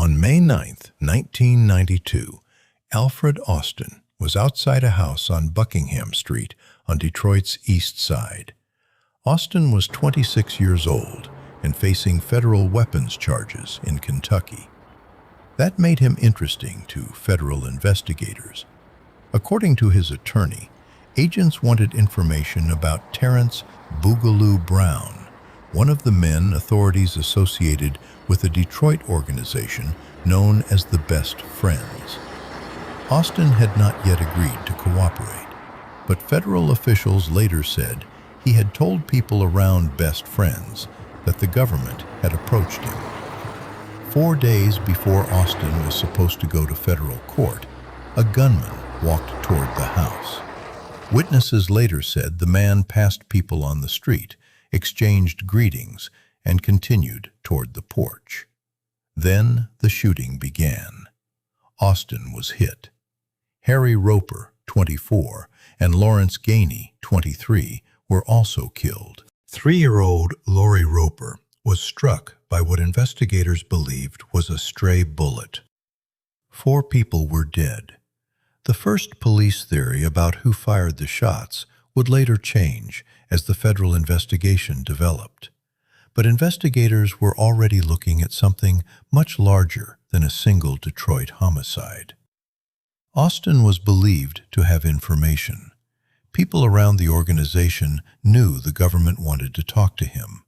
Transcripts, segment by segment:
On May 9, 1992, Alfred Austin was outside a house on Buckingham Street on Detroit's East Side. Austin was 26 years old and facing federal weapons charges in Kentucky. That made him interesting to federal investigators. According to his attorney, agents wanted information about Terrence "Boogaloo" Brown, one of the men authorities associated with a Detroit organization known as the Best Friends. Austin had not yet agreed to cooperate, but federal officials later said he had told people around Best Friends that the government had approached him. 4 days before Austin was supposed to go to federal court, a gunman walked toward the house. Witnesses later said the man passed people on the street, exchanged greetings, and continued toward the porch. Then the shooting began. Austin was hit. Harry Roper, 24, and Lawrence Gainey, 23, were also killed. 3-year-old Lori Roper was struck by what investigators believed was a stray bullet. 4 people were dead. The first police theory about who fired the shots would later change as the federal investigation developed. But investigators were already looking at something much larger than a single Detroit homicide. Austin was believed to have information. People around the organization knew the government wanted to talk to him,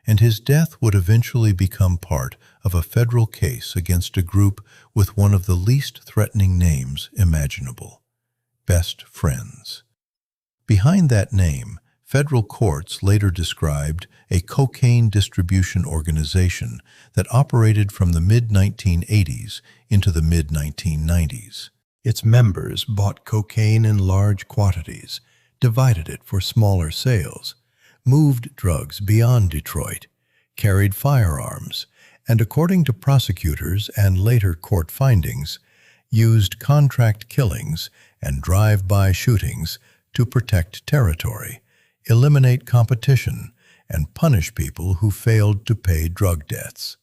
and his death would eventually become part of a federal case against a group with one of the least threatening names imaginable: Best Friends. Behind that name, federal courts later described a cocaine distribution organization that operated from the mid-1980s into the mid-1990s. Its members bought cocaine in large quantities, divided it for smaller sales, moved drugs beyond Detroit, carried firearms, and according to prosecutors and later court findings, used contract killings and drive-by shootings to protect territory, eliminate competition, and punish people who failed to pay drug debts.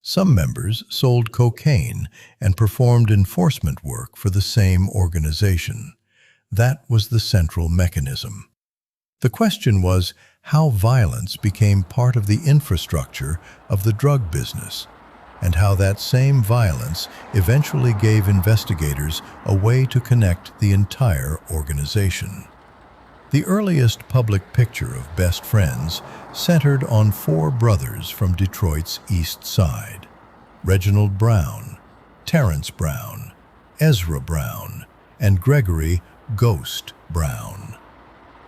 Some members sold cocaine and performed enforcement work for the same organization. That was the central mechanism. The question was how violence became part of the infrastructure of the drug business, and how that same violence eventually gave investigators a way to connect the entire organization. The earliest public picture of Best Friends centered on 4 brothers from Detroit's East Side: Reginald Brown, Terrence Brown, Ezra Brown, and Gregory "Ghost" Brown.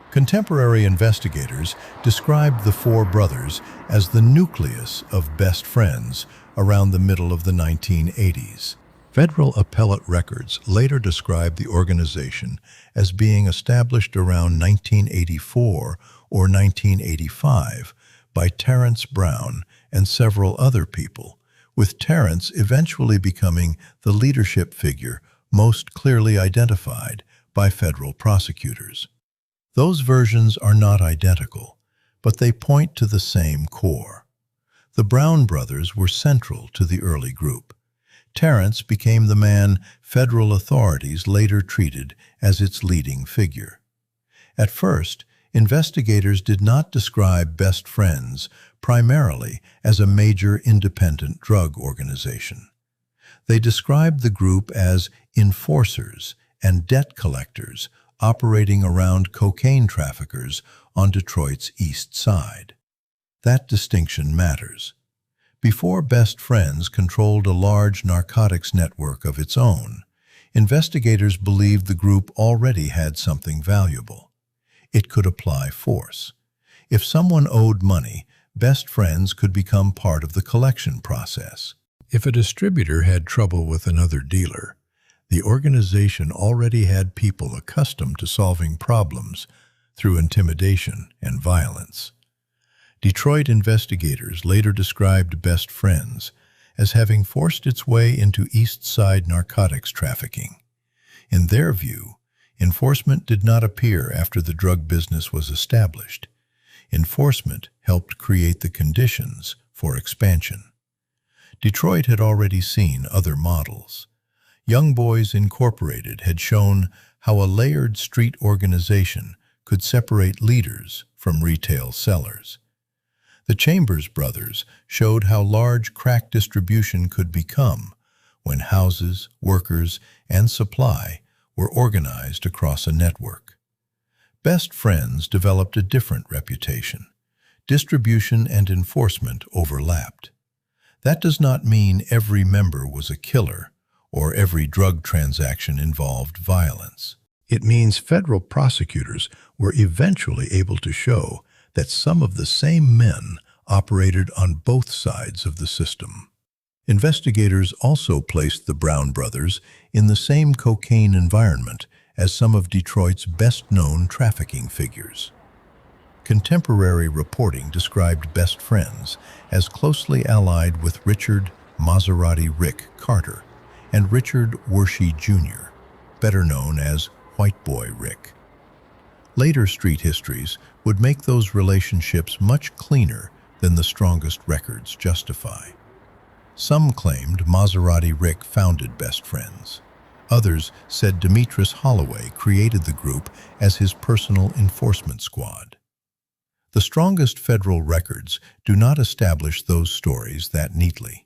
Contemporary investigators described the 4 brothers as the nucleus of Best Friends around the middle of the 1980s. Federal appellate records later described the organization as being established around 1984 or 1985 by Terrence Brown and several other people, with Terrence eventually becoming the leadership figure most clearly identified by federal prosecutors. Those versions are not identical, but they point to the same core. The Brown brothers were central to the early group. Terrence became the man federal authorities later treated as its leading figure. At first, investigators did not describe Best Friends primarily as a major independent drug organization. They described the group as enforcers and debt collectors operating around cocaine traffickers on Detroit's East Side. That distinction matters. Before Best Friends controlled a large narcotics network of its own, investigators believed the group already had something valuable. It could apply force. If someone owed money, Best Friends could become part of the collection process. If a distributor had trouble with another dealer, the organization already had people accustomed to solving problems through intimidation and violence. Detroit investigators later described Best Friends as having forced its way into East Side narcotics trafficking. In their view, enforcement did not appear after the drug business was established. Enforcement helped create the conditions for expansion. Detroit had already seen other models. Young Boys Incorporated had shown how a layered street organization could separate leaders from retail sellers. The Chambers brothers showed how large crack distribution could become when houses, workers, and supply were organized across a network. Best Friends developed a different reputation. Distribution and enforcement overlapped. That does not mean every member was a killer or every drug transaction involved violence. It means federal prosecutors were eventually able to show that some of the same men operated on both sides of the system. Investigators also placed the Brown brothers in the same cocaine environment as some of Detroit's best-known trafficking figures. Contemporary reporting described Best Friends as closely allied with Richard Maserati Rick Carter and Richard Wershey Jr., better known as White Boy Rick. Later street histories would make those relationships much cleaner than the strongest records justify. Some claimed Maserati Rick founded Best Friends. Others said Demetrius Holloway created the group as his personal enforcement squad. The strongest federal records do not establish those stories that neatly.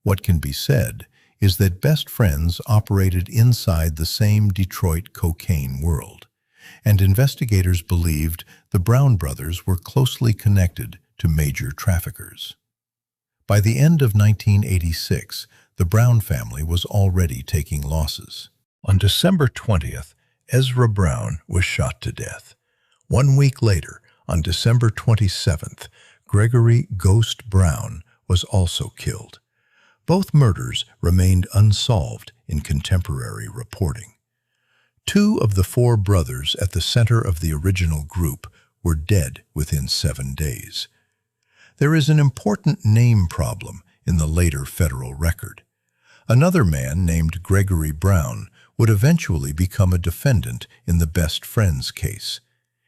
What can be said is that Best Friends operated inside the same Detroit cocaine world, and investigators believed the Brown brothers were closely connected to major traffickers. By the end of 1986, the Brown family was already taking losses. On December 20th, Ezra Brown was shot to death. 1 week later, on December 27th, Gregory Ghost Brown was also killed. Both murders remained unsolved in contemporary reporting. 2 of the 4 brothers at the center of the original group were dead within 7 days. There is an important name problem in the later federal record. Another man named Gregory Brown would eventually become a defendant in the Best Friends case.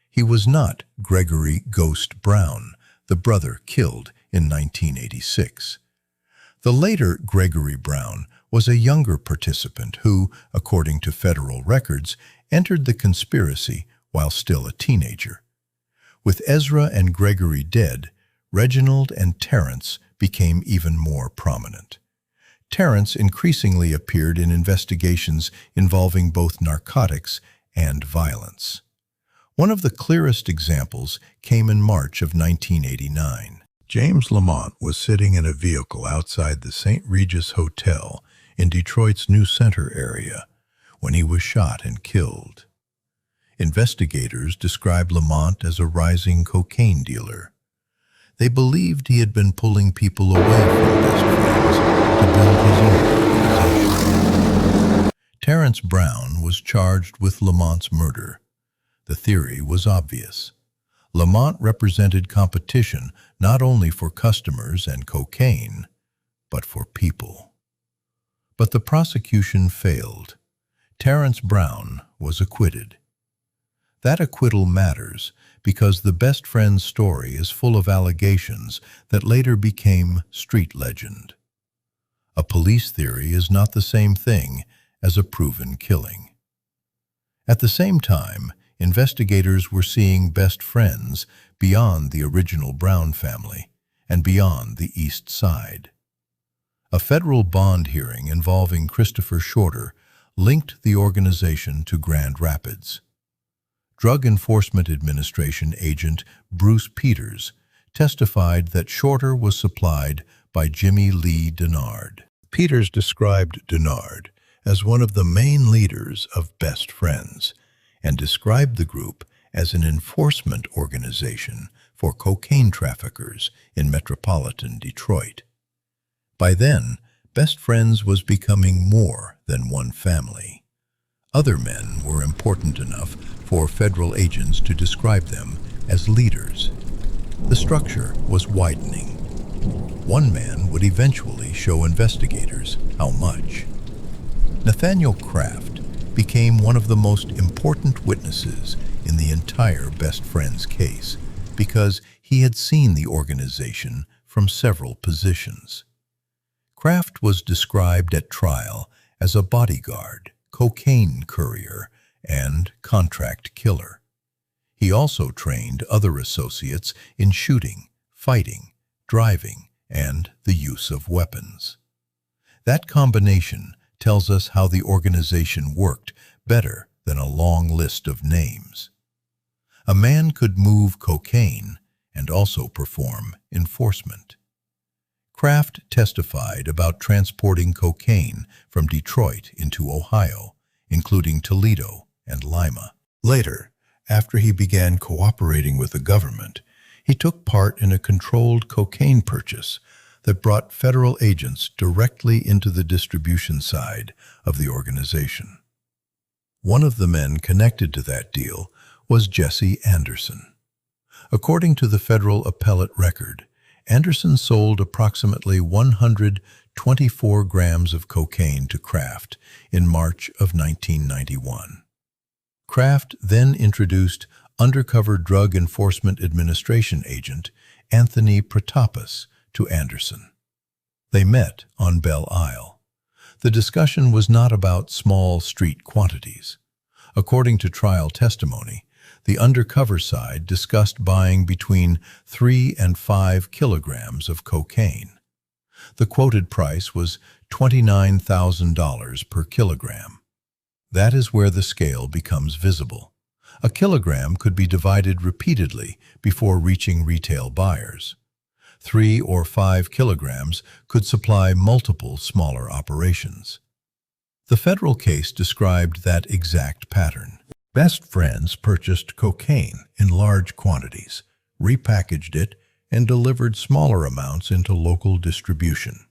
He was not Gregory Ghost Brown, the brother killed in 1986. The later Gregory Brown was a younger participant who, according to federal records, entered the conspiracy while still a teenager. With Ezra and Gregory dead, Reginald and Terrence became even more prominent. Terrence increasingly appeared in investigations involving both narcotics and violence. One of the clearest examples came in March of 1989. James Lamont was sitting in a vehicle outside the St. Regis Hotel in Detroit's New Center area when he was shot and killed. Investigators described Lamont as a rising cocaine dealer. They believed he had been pulling people away from Best Friends to build his own organization. Terrence Brown was charged with Lamont's murder. The theory was obvious. Lamont represented competition not only for customers and cocaine, but for people. But the prosecution failed. Terrence Brown was acquitted. That acquittal matters because the Best Friends story is full of allegations that later became street legend. A police theory is not the same thing as a proven killing. At the same time, investigators were seeing Best Friends beyond the original Brown family and beyond the East Side. A federal bond hearing involving Christopher Shorter linked the organization to Grand Rapids. Drug Enforcement Administration agent Bruce Peters testified that Shorter was supplied by Jimmy Lee Denard. Peters described Denard as one of the main leaders of Best Friends and described the group as an enforcement organization for cocaine traffickers in metropolitan Detroit. By then, Best Friends was becoming more than one family. Other men were important enough for federal agents to describe them as leaders. The structure was widening. One man would eventually show investigators how much. Nathaniel Craft became one of the most important witnesses in the entire Best Friends case because he had seen the organization from several positions. Craft was described at trial as a bodyguard, cocaine courier, and contract killer. He also trained other associates in shooting, fighting, driving, and the use of weapons. That combination tells us how the organization worked better than a long list of names. A man could move cocaine and also perform enforcement. Craft testified about transporting cocaine from Detroit into Ohio, including Toledo and Lima. Later, after he began cooperating with the government, he took part in a controlled cocaine purchase that brought federal agents directly into the distribution side of the organization. One of the men connected to that deal was Jesse Anderson. According to the federal appellate record, Anderson sold approximately 124 grams of cocaine to Craft in March of 1991. Craft then introduced undercover Drug Enforcement Administration agent Anthony Protopis to Anderson. They met on Belle Isle. The discussion was not about small street quantities. According to trial testimony, the undercover side discussed buying between 3 and 5 kilograms of cocaine. The quoted price was $29,000 per kilogram. That is where the scale becomes visible. A kilogram could be divided repeatedly before reaching retail buyers. 3 or 5 kilograms could supply multiple smaller operations. The federal case described that exact pattern. Best friends purchased cocaine in large quantities, repackaged it, and delivered smaller amounts into local distribution.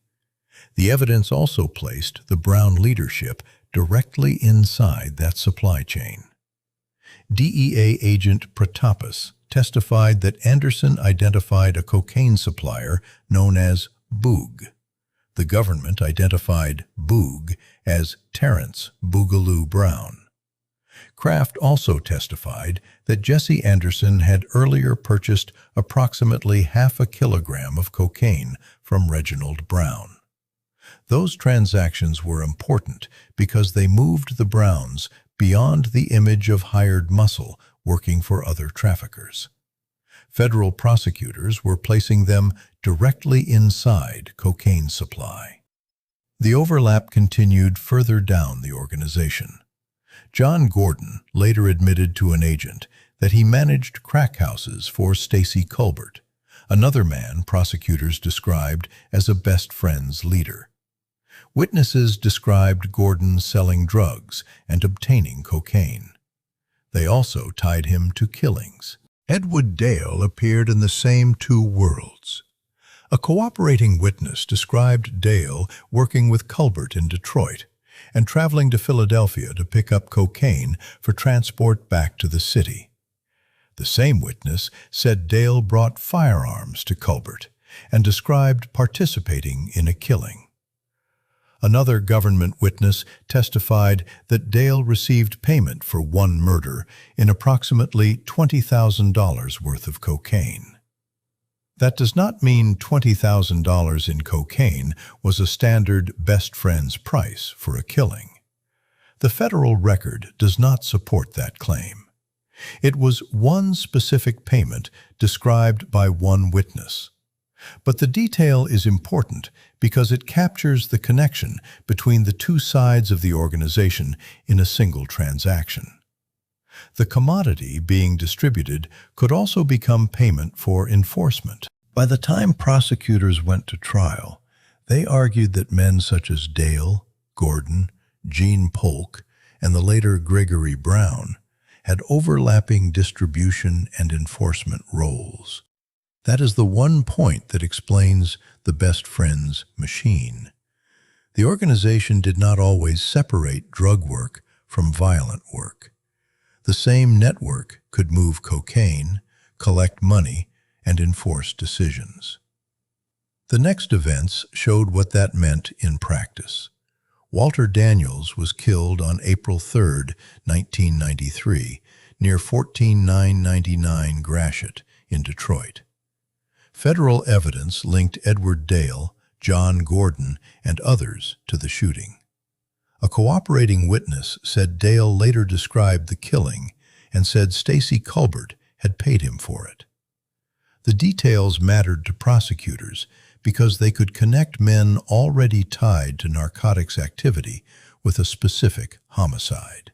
The evidence also placed the Brown leadership directly inside that supply chain. DEA agent Protopis testified that Anderson identified a cocaine supplier known as Boog. The government identified Boog as Terrence Boogaloo Brown. Craft also testified that Jesse Anderson had earlier purchased approximately half a kilogram of cocaine from Reginald Brown. Those transactions were important because they moved the Browns beyond the image of hired muscle working for other traffickers. Federal prosecutors were placing them directly inside cocaine supply. The overlap continued further down the organization. John Gordon later admitted to an agent that he managed crack houses for Stacy Colbert, another man prosecutors described as a best friends leader. Witnesses described Gordon selling drugs and obtaining cocaine. They also tied him to killings. Edward Dale appeared in the same two worlds. A cooperating witness described Dale working with Colbert in Detroit and traveling to Philadelphia to pick up cocaine for transport back to the city. The same witness said Dale brought firearms to Colbert and described participating in a killing. Another government witness testified that Dale received payment for one murder in approximately $20,000 worth of cocaine. That does not mean $20,000 in cocaine was a standard best friend's price for a killing. The federal record does not support that claim. It was one specific payment described by one witness. But the detail is important because it captures the connection between the two sides of the organization in a single transaction. The commodity being distributed could also become payment for enforcement. By the time prosecutors went to trial, they argued that men such as Dale, Gordon, Gene Polk, and the later Gregory Brown had overlapping distribution and enforcement roles. That is the one point that explains the best friends machine. The organization did not always separate drug work from violent work. The same network could move cocaine, collect money, and enforce decisions. The next events showed what that meant in practice. Walter Daniels was killed on April 3, 1993, near 14999 Gratiot in Detroit. Federal evidence linked Edward Dale, John Gordon, and others to the shooting. A cooperating witness said Dale later described the killing and said Stacy Culbert had paid him for it. The details mattered to prosecutors because they could connect men already tied to narcotics activity with a specific homicide.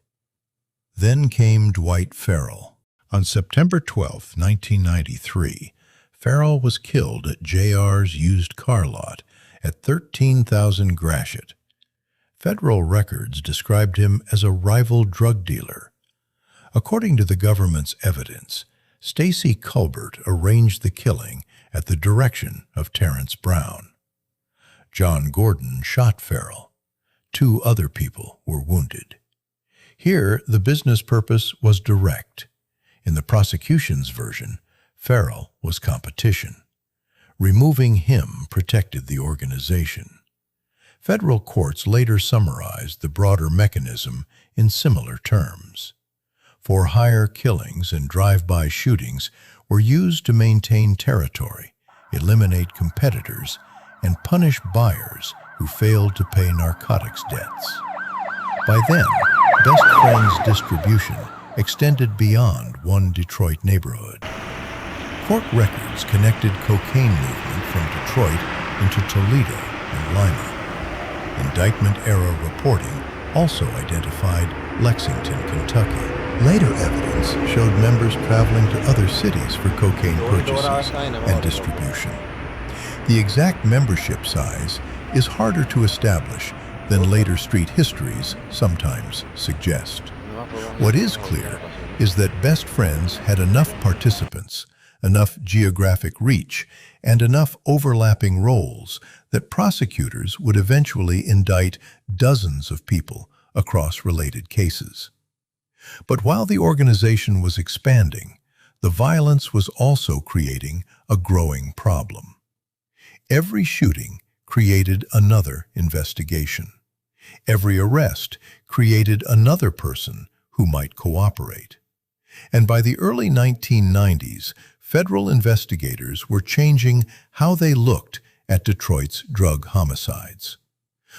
Then came Dwight Farrell. On September 12, 1993, Farrell was killed at JR's used car lot at 13,000 Gratiot. Federal records described him as a rival drug dealer. According to the government's evidence, Stacy Culbert arranged the killing at the direction of Terrence Brown. John Gordon shot Farrell. 2 other people were wounded. Here, the business purpose was direct. In the prosecution's version, Farrell was competition. Removing him protected the organization. Federal courts later summarized the broader mechanism in similar terms. For-hire killings and drive-by shootings were used to maintain territory, eliminate competitors, and punish buyers who failed to pay narcotics debts. By then, Best Friends distribution extended beyond one Detroit neighborhood. Court records connected cocaine movement from Detroit into Toledo and Lima. Indictment-era reporting also identified Lexington, Kentucky. Later evidence showed members traveling to other cities for cocaine purchases and distribution. The exact membership size is harder to establish than later street histories sometimes suggest. What is clear is that Best Friends had enough participants, enough geographic reach, and enough overlapping roles that prosecutors would eventually indict dozens of people across related cases. But while the organization was expanding, the violence was also creating a growing problem. Every shooting created another investigation. Every arrest created another person who might cooperate. And by the early 1990s, federal investigators were changing how they looked at Detroit's drug homicides.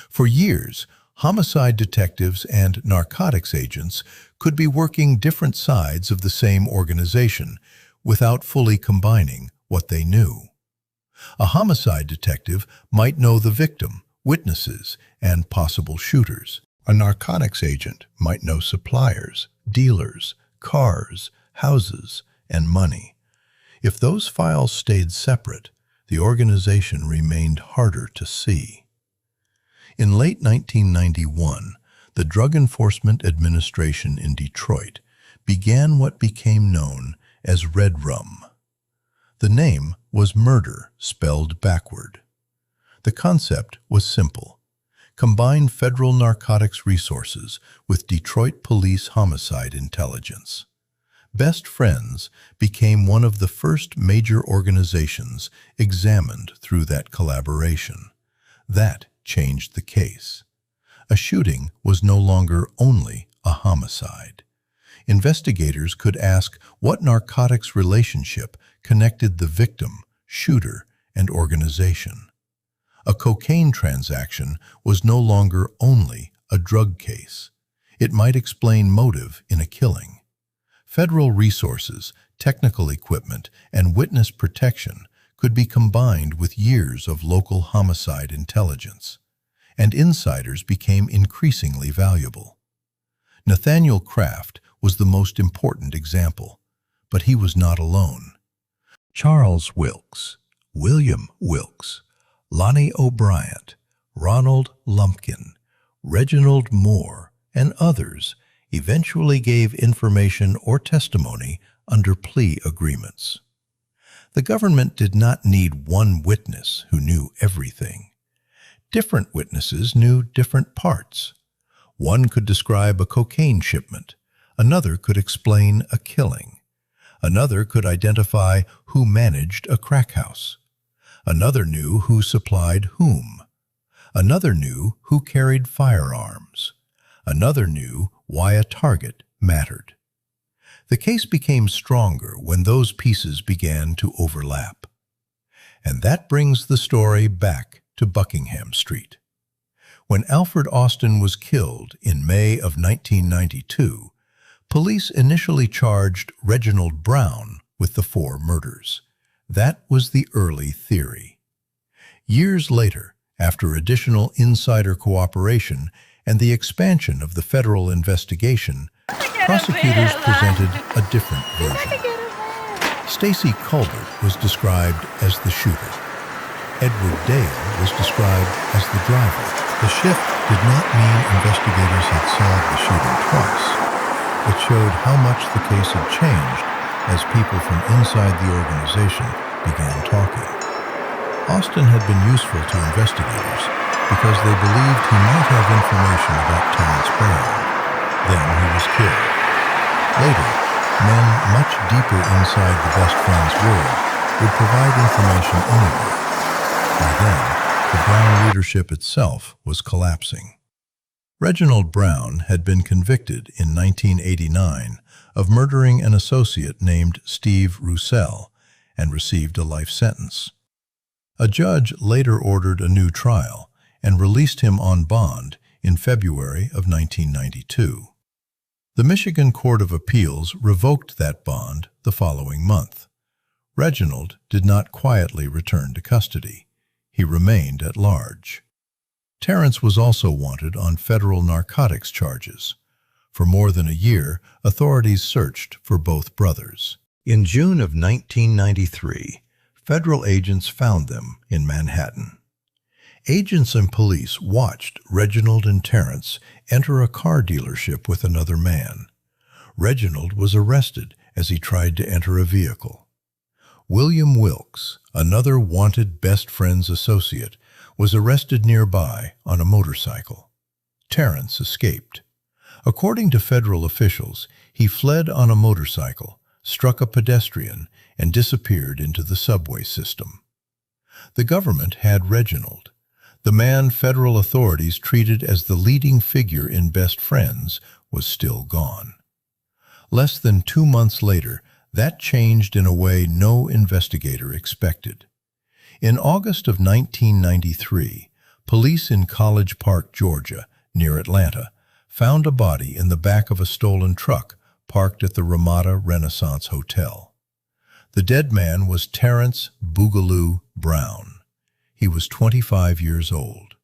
For years, homicide detectives and narcotics agents could be working different sides of the same organization without fully combining what they knew. A homicide detective might know the victim, witnesses, and possible shooters. A narcotics agent might know suppliers, dealers, cars, houses, and money. If those files stayed separate, the organization remained harder to see. In late 1991, the Drug Enforcement Administration in Detroit began what became known as Red Rum. The name was murder spelled backward. The concept was simple. Combine federal narcotics resources with Detroit police homicide intelligence. Best Friends became one of the first major organizations examined through that collaboration. That changed the case. A shooting was no longer only a homicide. Investigators could ask what narcotics relationship connected the victim, shooter, and organization. A cocaine transaction was no longer only a drug case. It might explain motive in a killing. Federal resources, technical equipment, and witness protection could be combined with years of local homicide intelligence, and insiders became increasingly valuable. Nathaniel Craft was the most important example, but he was not alone. Charles Wilkes, William Wilkes, Lonnie O'Brien, Ronald Lumpkin, Reginald Moore, and others eventually gave information or testimony under plea agreements. The government did not need one witness who knew everything. Different witnesses knew different parts. One could describe a cocaine shipment. Another could explain a killing. Another could identify who managed a crack house. Another knew who supplied whom. Another knew who carried firearms. Another knew why a target mattered. The case became stronger when those pieces began to overlap. And that brings the story back to Buckingham Street. When Alfred Austin was killed in May of 1992, police initially charged Reginald Brown with the 4 murders. That was the early theory. Years later, after additional insider cooperation and the expansion of the federal investigation, prosecutors presented a different version. Stacey Culbert was described as the shooter. Edward Dale was described as the driver. The shift did not mean investigators had solved the shooting twice. It showed how much the case had changed as people from inside the organization began talking. Austin had been useful to investigators because they believed he might have information about Terrence Brown. Then he was killed. Later, men much deeper inside the best friends world would provide information anyway. By then, the Brown leadership itself was collapsing. Reginald Brown had been convicted in 1989 of murdering an associate named Steve Roussel and received a life sentence. A judge later ordered a new trial and released him on bond in February of 1992. The Michigan Court of Appeals revoked that bond the following month. Reginald did not quietly return to custody. He remained at large. Terrence was also wanted on federal narcotics charges. For more than a year, authorities searched for both brothers. In June of 1993, federal agents found them in Manhattan. Agents and police watched Reginald and Terrence enter a car dealership with another man. Reginald was arrested as he tried to enter a vehicle. William Wilkes, another wanted best friends associate, was arrested nearby on a motorcycle. Terrence escaped. According to federal officials, he fled on a motorcycle, struck a pedestrian, and disappeared into the subway system. The government had Reginald. The man federal authorities treated as the leading figure in Best Friends was still gone. Less than 2 months later, that changed in a way no investigator expected. In August of 1993, police in College Park, Georgia, near Atlanta, found a body in the back of a stolen truck parked at the Ramada Renaissance Hotel. The dead man was Terrence "Boogaloo" Brown. He was 25 years old.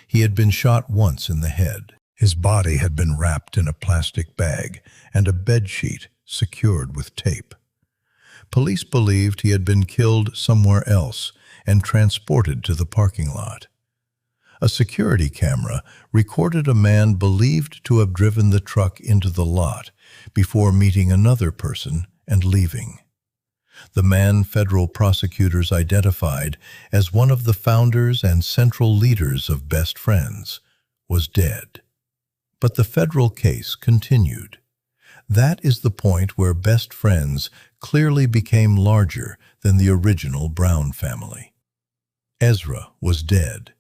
He had been shot once in the head. His body had been wrapped in a plastic bag and a bedsheet secured with tape. Police believed he had been killed somewhere else and transported to the parking lot. A security camera recorded a man believed to have driven the truck into the lot before meeting another person and leaving. The man federal prosecutors identified as one of the founders and central leaders of Best Friends was dead. But the federal case continued. That is the point where Best Friends clearly became larger than the original Brown family. Ezra was dead.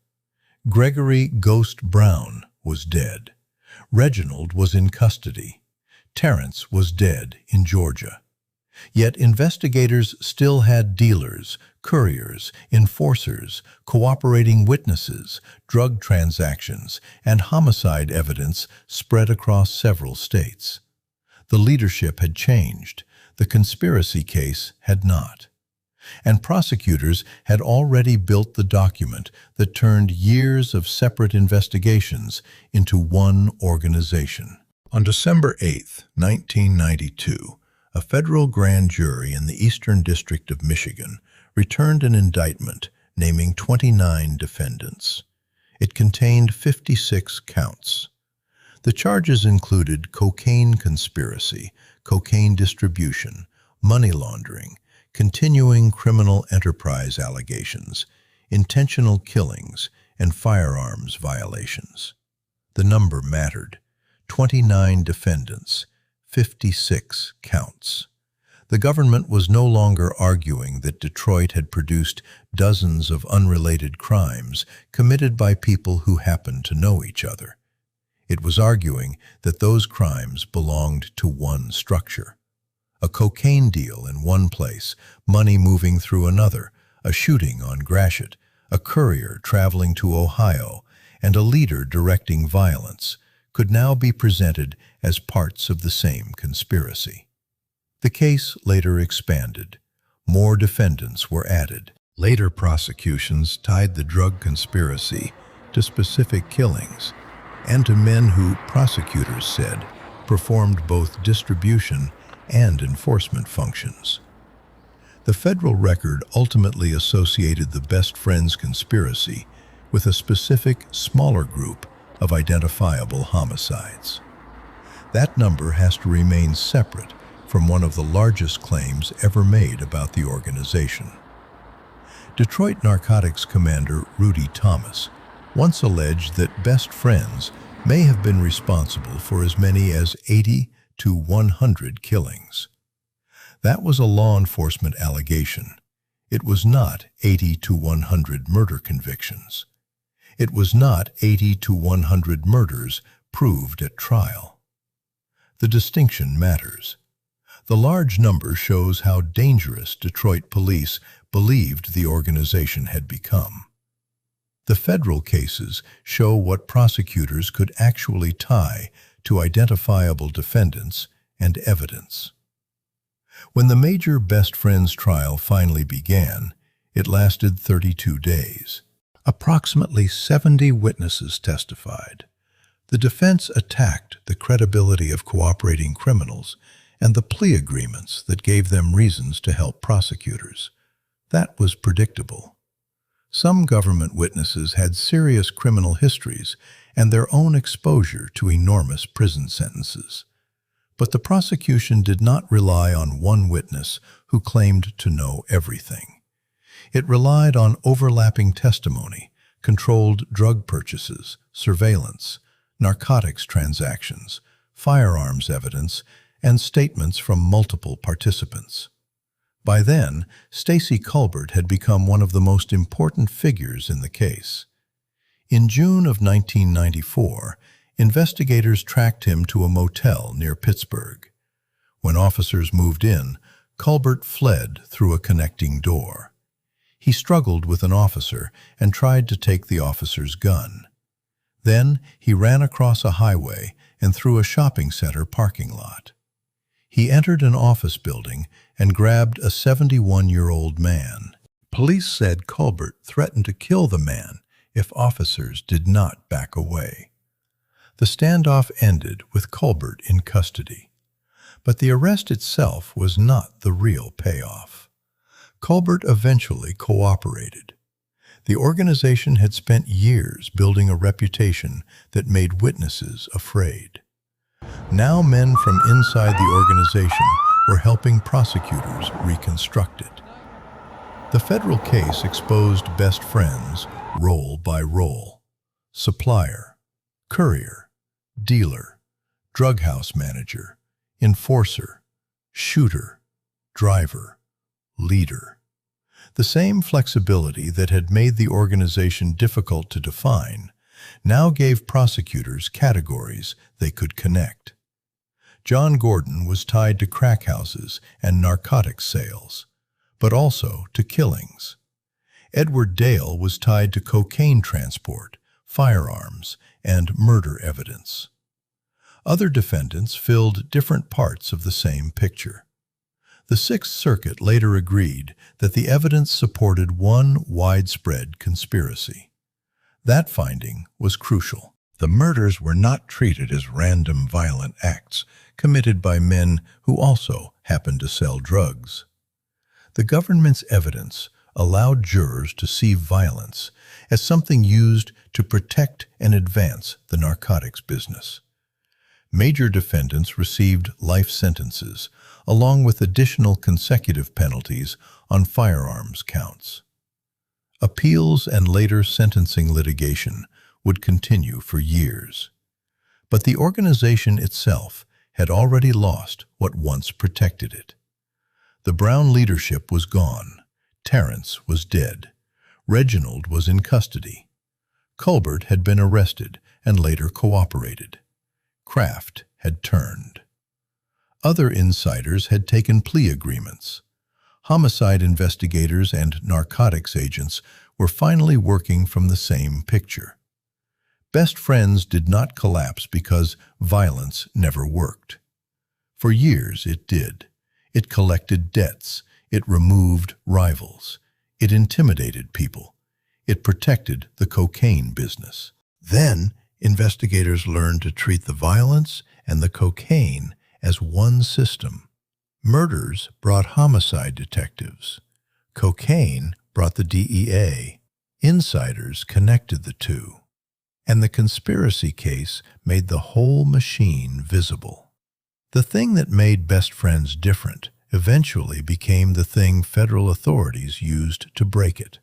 Gregory "Ghost" Brown was dead. Reginald was in custody. Terrence was dead in Georgia. Yet investigators still had dealers, couriers, enforcers, cooperating witnesses, drug transactions, and homicide evidence spread across several states. The leadership had changed. The conspiracy case had not. And prosecutors had already built the document that turned years of separate investigations into one organization. On December 8, 1992, a federal grand jury in the Eastern District of Michigan returned an indictment naming 29 defendants. It contained 56 counts. The charges included cocaine conspiracy, cocaine distribution, money laundering, continuing criminal enterprise allegations, intentional killings, and firearms violations. The number mattered. 29 defendants, 56 counts. The government was no longer arguing that Detroit had produced dozens of unrelated crimes committed by people who happened to know each other. It was arguing that those crimes belonged to one structure. A cocaine deal in one place, money moving through another, a shooting on Gratiot, a courier traveling to Ohio, and a leader directing violence could now be presented as parts of the same conspiracy. The case later expanded. More defendants were added. Later prosecutions tied the drug conspiracy to specific killings and to men who, prosecutors said, performed both distribution and enforcement functions. The federal record ultimately associated the best friends conspiracy with a specific, smaller group of identifiable homicides. That number has to remain separate from one of the largest claims ever made about the organization. Detroit narcotics commander Rudy Thomas once alleged that best friends may have been responsible for as many as 80 to 100 killings. That was a law enforcement allegation. It was not 80 to 100 murder convictions. It was not 80 to 100 murders proved at trial. The distinction matters. The large number shows how dangerous Detroit police believed the organization had become. The federal cases show what prosecutors could actually tie to identifiable defendants and evidence. When the major Best Friends trial finally began, it lasted 32 days. Approximately 70 witnesses testified. The defense attacked the credibility of cooperating criminals and the plea agreements that gave them reasons to help prosecutors. That was predictable. Some government witnesses had serious criminal histories and their own exposure to enormous prison sentences. But the prosecution did not rely on one witness who claimed to know everything. It relied on overlapping testimony, controlled drug purchases, surveillance, narcotics transactions, firearms evidence, and statements from multiple participants. By then, Stacy Colbert had become one of the most important figures in the case. In June of 1994, investigators tracked him to a motel near Pittsburgh. When officers moved in, Colbert fled through a connecting door. He struggled with an officer and tried to take the officer's gun. Then he ran across a highway and through a shopping center parking lot. He entered an office building and grabbed a 71-year-old man. Police said Colbert threatened to kill the man if officers did not back away. The standoff ended with Colbert in custody. But the arrest itself was not the real payoff. Colbert eventually cooperated. The organization had spent years building a reputation that made witnesses afraid. Now men from inside the organization were helping prosecutors reconstruct it. The federal case exposed best friends role by role: supplier, courier, dealer, drug house manager, enforcer, shooter, driver, leader. The same flexibility that had made the organization difficult to define now gave prosecutors categories they could connect. John Gordon was tied to crack houses and narcotics sales, but also to killings. Edward Dale was tied to cocaine transport, firearms, and murder evidence. Other defendants filled different parts of the same picture. The Sixth Circuit later agreed that the evidence supported one widespread conspiracy. That finding was crucial. The murders were not treated as random violent acts committed by men who also happened to sell drugs. The government's evidence allowed jurors to see violence as something used to protect and advance the narcotics business. Major defendants received life sentences, along with additional consecutive penalties on firearms counts. Appeals and later sentencing litigation would continue for years. But the organization itself had already lost what once protected it. The Brown leadership was gone. Terrence was dead. Reginald was in custody. Colbert had been arrested and later cooperated. Craft had turned. Other insiders had taken plea agreements. Homicide investigators and narcotics agents were finally working from the same picture. Best Friends did not collapse because violence never worked. For years it did. It collected debts. It removed rivals. It intimidated people. It protected the cocaine business. Then, investigators learned to treat the violence and the cocaine as one system. Murders brought homicide detectives. Cocaine brought the DEA. Insiders connected the two. And the conspiracy case made the whole machine visible. The thing that made Best Friends different eventually became the thing federal authorities used to break it.